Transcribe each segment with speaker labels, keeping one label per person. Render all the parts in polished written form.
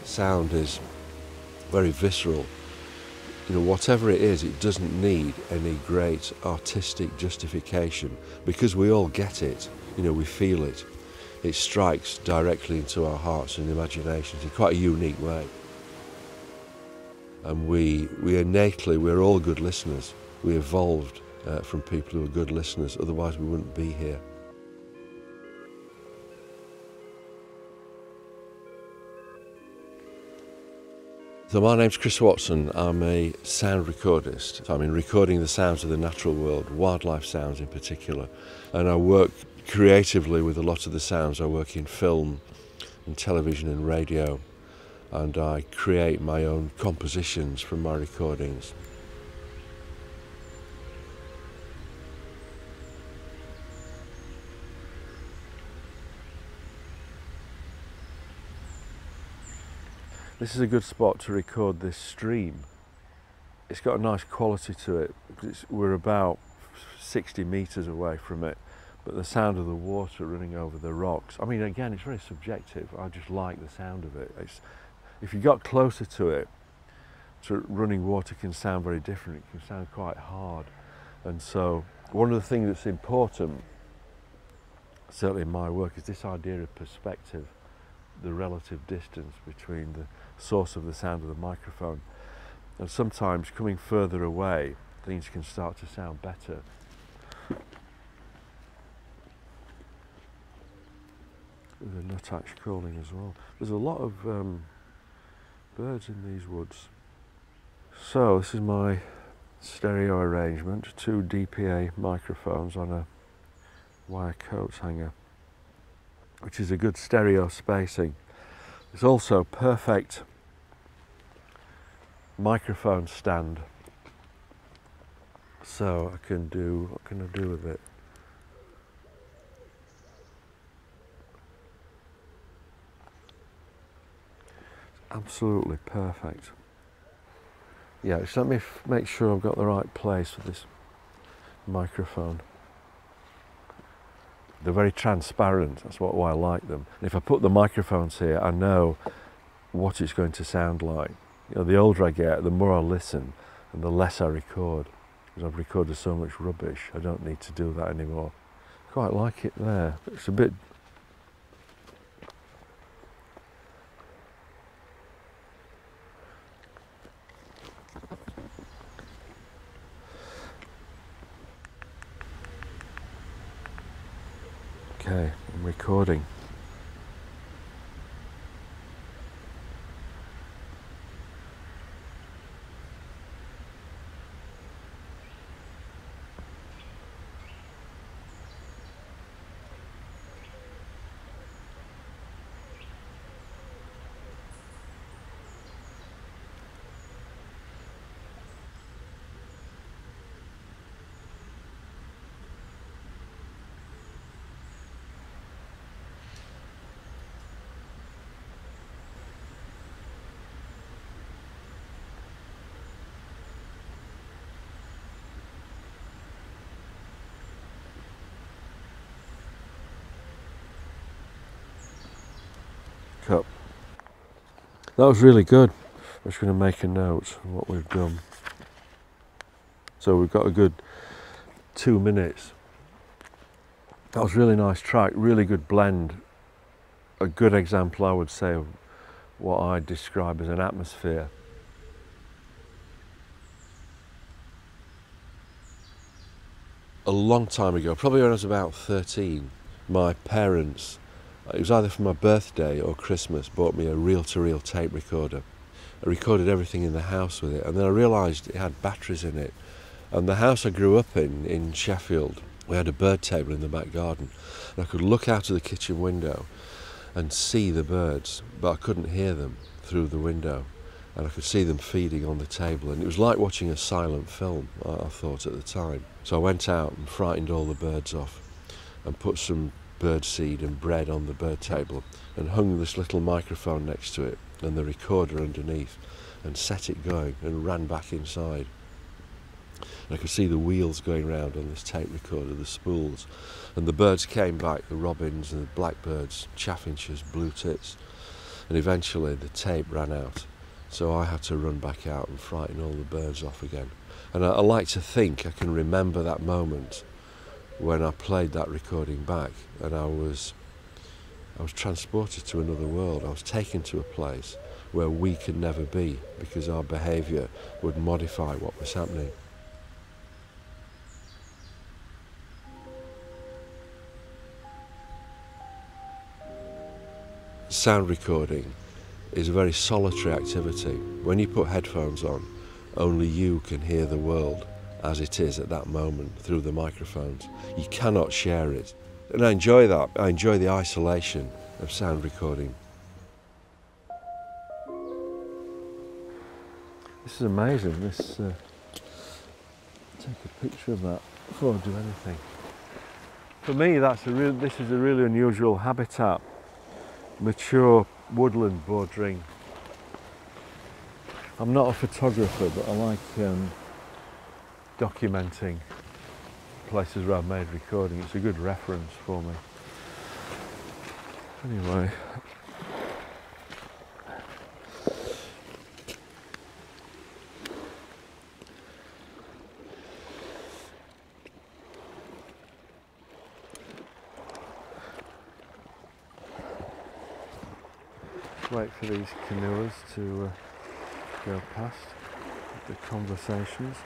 Speaker 1: sound is very visceral. You know, whatever it is, it doesn't need any great artistic justification because we all get it. You know, we feel it. It strikes directly into our hearts and imaginations in quite a unique way. And we innately, we're all good listeners. We evolved from people who are good listeners, otherwise we wouldn't be here. So my name's Chris Watson. I'm a sound recordist. I'm recording the sounds of the natural world, wildlife sounds in particular. And I work creatively with a lot of the sounds. I work in film and television and radio, and I create my own compositions from my recordings. This is a good spot to record this stream. It's got a nice quality to it because we're about 60 metres away from it, but the sound of the water running over the rocks, I mean, again, it's very subjective. I just like the sound of it. If you got closer to it, running water can sound very different. It can sound quite hard. And so one of the things that's important, certainly in my work, is this idea of perspective, the relative distance between the source of the sound of the microphone. And sometimes coming further away, things can start to sound better. There's a nuthatch calling as well. There's a lot of birds in these woods. So this is my stereo arrangement, 2 DPA microphones on a wire coats hanger, which is a good stereo spacing. It's also perfect microphone stand. So I can do, what can I do with it? Absolutely perfect. Yeah, just let me make sure I've got the right place for this microphone. They're very transparent, that's why I like them. And if I put the microphones here, I know what it's going to sound like. You know, the older I get, the more I listen and the less I record. Because I've recorded so much rubbish, I don't need to do that anymore. Quite like it there. It's a bit... Okay, I'm recording. Cup. That was really good. I'm just going to make a note of what we've done. So we've got a good 2 minutes. That was a really nice track, really good blend. A good example, I would say, of what I describe as an atmosphere. A long time ago, probably when I was about 13, my parents, it was either for my birthday or Christmas, bought me a reel-to-reel tape recorder. I recorded everything in the house with it, and then I realised it had batteries in it. And the house I grew up in Sheffield, we had a bird table in the back garden, and I could look out of the kitchen window and see the birds, but I couldn't hear them through the window, and I could see them feeding on the table, and it was like watching a silent film, I thought at the time. So I went out and frightened all the birds off and put some bird seed and bread on the bird table and hung this little microphone next to it and the recorder underneath and set it going and ran back inside. And I could see the wheels going round on this tape recorder, the spools, and the birds came back, the robins and the blackbirds, chaffinches, blue tits, and eventually the tape ran out, so I had to run back out and frighten all the birds off again. And I like to think I can remember that moment when I played that recording back, and I was transported to another world. I was taken to a place where we could never be because our behaviour would modify what was happening. Sound recording is a very solitary activity. When you put headphones on, only you can hear the world as it is at that moment through the microphones. You cannot share it. And I enjoy that. I enjoy the isolation of sound recording. This is amazing. Take a picture of that before I do anything. For me, this is a really unusual habitat. Mature woodland bordering. I'm not a photographer, but I like documenting places where I've made recording. It's a good reference for me. Anyway, wait for these canoers to go past the conversations.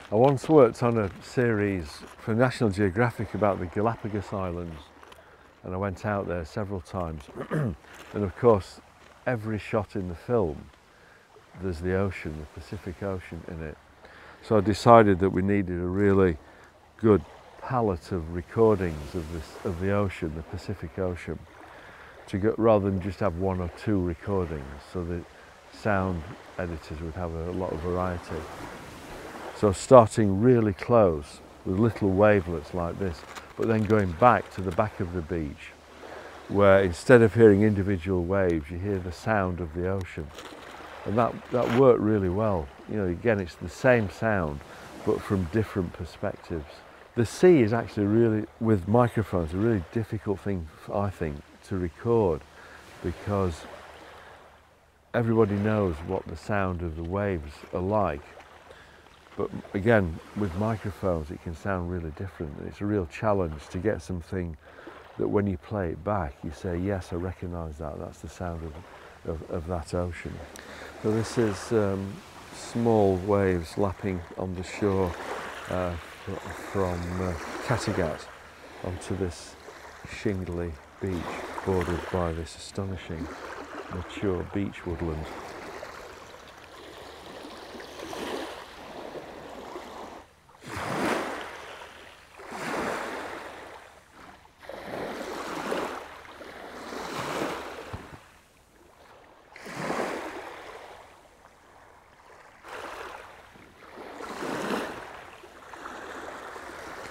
Speaker 1: I once worked on a series for National Geographic about the Galapagos Islands, and I went out there several times. And of course, every shot in the film, there's the ocean, the Pacific Ocean in it. So I decided that we needed a really good palette of recordings of the ocean, the Pacific Ocean, rather than just have one or two recordings, so the sound editors would have a lot of variety. So starting really close with little wavelets like this, but then going back to the back of the beach, where instead of hearing individual waves, you hear the sound of the ocean. And that worked really well. You know, again, it's the same sound, but from different perspectives. The sea is actually really, with microphones, a really difficult thing, I think, to record, because everybody knows what the sound of the waves are like. But again, with microphones, it can sound really different. And it's a real challenge to get something that when you play it back, you say, yes, I recognise that. That's the sound of that ocean. So this is small waves lapping on the shore from Kattegat onto this shingly beach bordered by this astonishing mature beach woodland.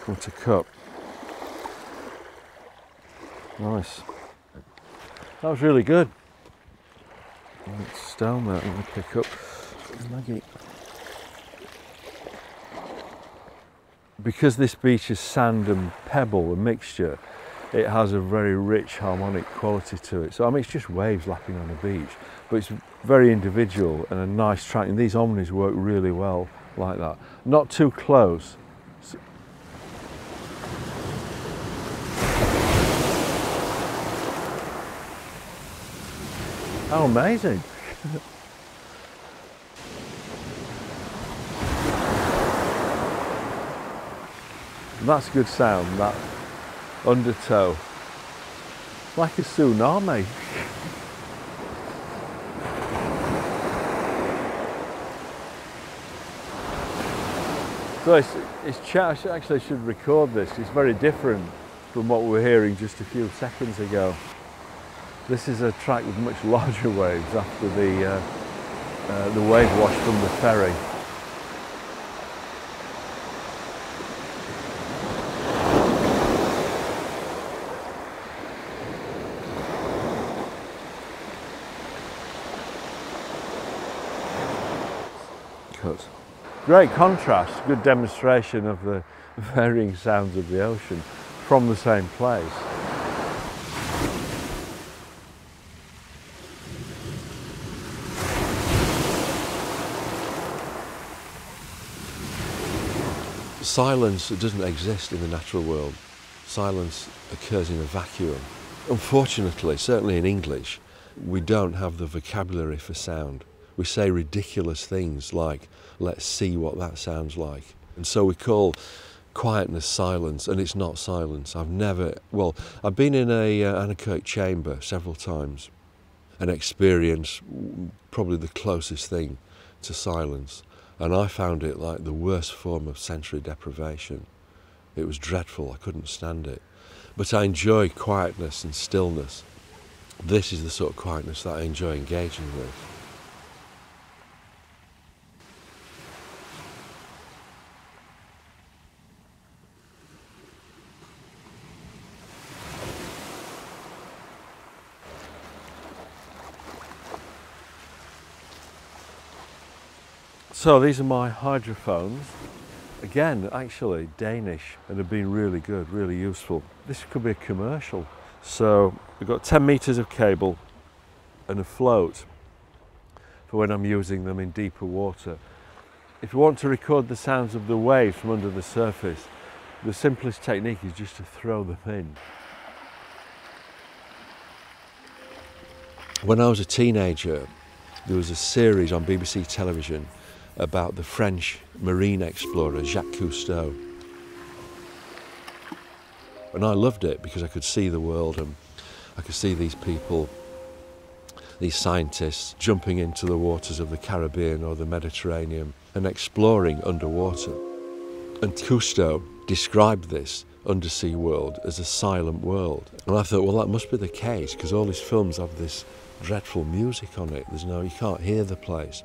Speaker 1: What a cup. Nice. That was really good. It's stone that I'm going to pick up. Maggie. Because this beach is sand and pebble, a mixture, it has a very rich harmonic quality to it. So I mean, it's just waves lapping on a beach, but it's very individual and a nice track. And these omnis work really well like that. Not too close. How amazing! That's good sound, that undertow. It's like a tsunami. So I should record this. It's very different from what we were hearing just a few seconds ago. This is a track with much larger waves after the wave wash from the ferry. cut. Great contrast, good demonstration of the varying sounds of the ocean from the same place. Silence doesn't exist in the natural world. Silence occurs in a vacuum. Unfortunately, certainly in English, we don't have the vocabulary for sound. We say ridiculous things like, let's see what that sounds like. And so we call quietness silence, and it's not silence. I've been in a anechoic chamber several times and experienced probably the closest thing to silence. And I found it like the worst form of sensory deprivation. It was dreadful, I couldn't stand it. But I enjoy quietness and stillness. This is the sort of quietness that I enjoy engaging with. So these are my hydrophones. Again, actually Danish, and have been really good, really useful. This could be a commercial. So we've got 10 meters of cable and a float for when I'm using them in deeper water. If you want to record the sounds of the waves from under the surface, the simplest technique is just to throw them in. When I was a teenager, there was a series on BBC television about the French marine explorer Jacques Cousteau. And I loved it because I could see the world and I could see these people, these scientists, jumping into the waters of the Caribbean or the Mediterranean and exploring underwater. And Cousteau described this undersea world as a silent world. And I thought, well, that must be the case because all his films have this dreadful music on it. You can't hear the place.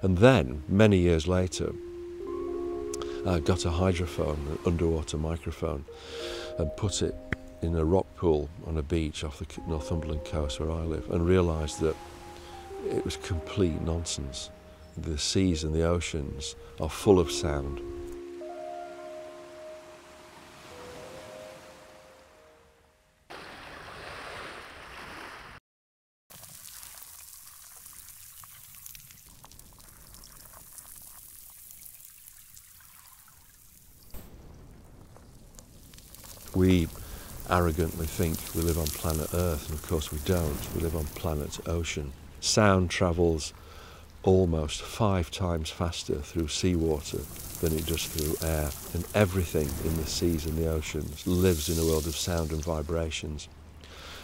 Speaker 1: And then, many years later, I got a hydrophone, an underwater microphone, and put it in a rock pool on a beach off the Northumberland coast where I live, and realised that it was complete nonsense. The seas and the oceans are full of sound. We arrogantly think we live on planet Earth, and of course we don't. We live on planet Ocean. Sound travels almost 5 times faster through seawater than it does through air, and everything in the seas and the oceans lives in a world of sound and vibrations.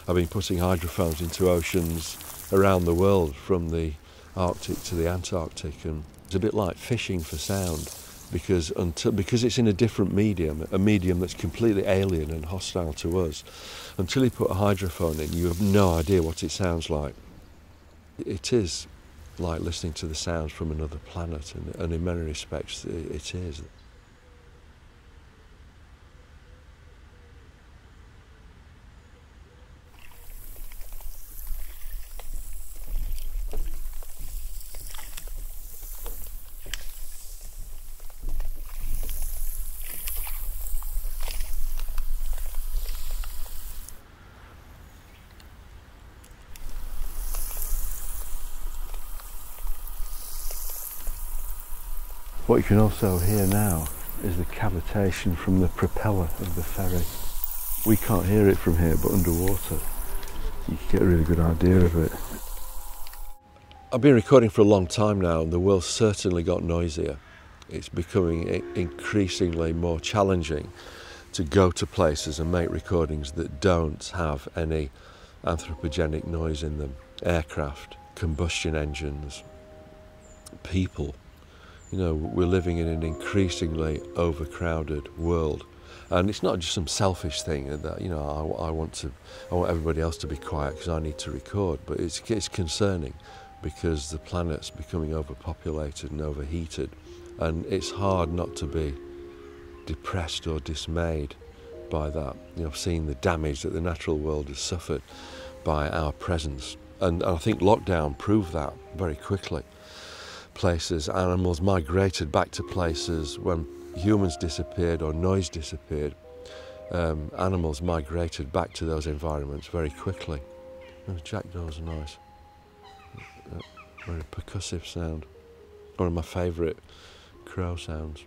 Speaker 1: I've been putting hydrophones into oceans around the world, from the Arctic to the Antarctic, and it's a bit like fishing for sound. Because it's in a different medium, a medium that's completely alien and hostile to us. Until you put a hydrophone in, you have no idea what it sounds like. It is like listening to the sounds from another planet, and in many respects it is. What you can also hear now is the cavitation from the propeller of the ferry. We can't hear it from here, but underwater you can get a really good idea of it. I've been recording for a long time now, and the world's certainly got noisier. It's becoming increasingly more challenging to go to places and make recordings that don't have any anthropogenic noise in them. Aircraft, combustion engines, people. You know, we're living in an increasingly overcrowded world, and it's not just some selfish thing that, you know, I want everybody else to be quiet because I need to record, but it's concerning because the planet's becoming overpopulated and overheated, and it's hard not to be depressed or dismayed by that. You know, seeing the damage that the natural world has suffered by our presence, and I think lockdown proved that very quickly. places. Animals migrated back to places when humans disappeared or noise disappeared. Animals migrated back to those environments very quickly. Oh, jackdaws are nice. Very percussive sound. One of my favourite crow sounds.